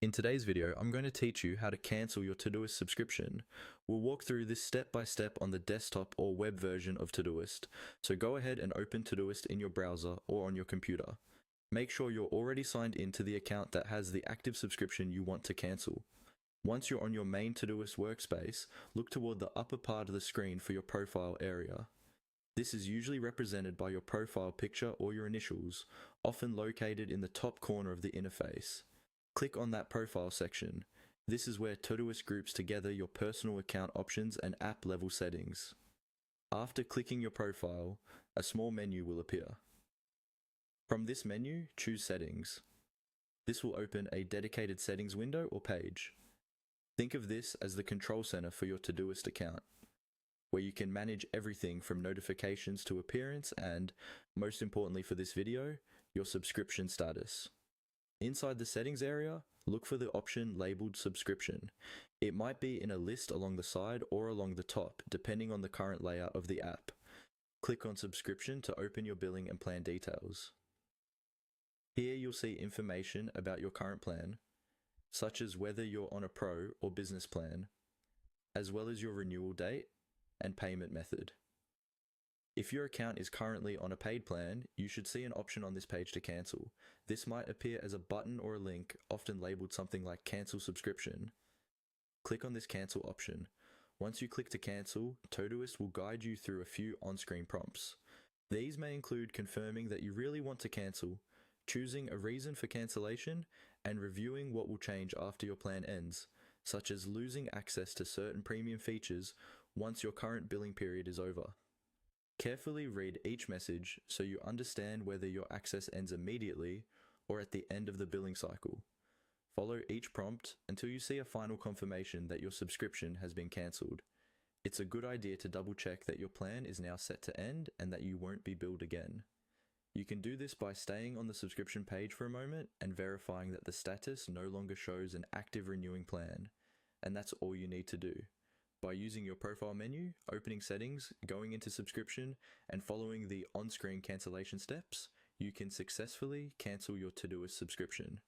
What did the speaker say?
In today's video, I'm going to teach you how to cancel your Todoist subscription. We'll walk through this step by step on the desktop or web version of Todoist, so go ahead and open Todoist in your browser or on your computer. Make sure you're already signed into the account that has the active subscription you want to cancel. Once you're on your main Todoist workspace, look toward the upper part of the screen for your profile area. This is usually represented by your profile picture or your initials, often located in the top corner of the interface. Click on that profile section. This is where Todoist groups together your personal account options and app level settings. After clicking your profile, a small menu will appear. From this menu, choose Settings. This will open a dedicated settings window or page. Think of this as the control center for your Todoist account, where you can manage everything from notifications to appearance and, most importantly for this video, your subscription status. Inside the settings area, look for the option labeled subscription. It might be in a list along the side or along the top, depending on the current layout of the app. Click on subscription to open your billing and plan details. Here you'll see information about your current plan, such as whether you're on a pro or business plan, as well as your renewal date and payment method. If your account is currently on a paid plan, you should see an option on this page to cancel. This might appear as a button or a link, often labeled something like cancel subscription. Click on this cancel option. Once you click to cancel, Todoist will guide you through a few on-screen prompts. These may include confirming that you really want to cancel, choosing a reason for cancellation, and reviewing what will change after your plan ends, such as losing access to certain premium features once your current billing period is over. Carefully read each message so you understand whether your access ends immediately or at the end of the billing cycle. Follow each prompt until you see a final confirmation that your subscription has been cancelled. It's a good idea to double check that your plan is now set to end and that you won't be billed again. You can do this by staying on the subscription page for a moment and verifying that the status no longer shows an active renewing plan, and that's all you need to do. By using your profile menu, opening settings, going into subscription, and following the on-screen cancellation steps, you can successfully cancel your Todoist subscription.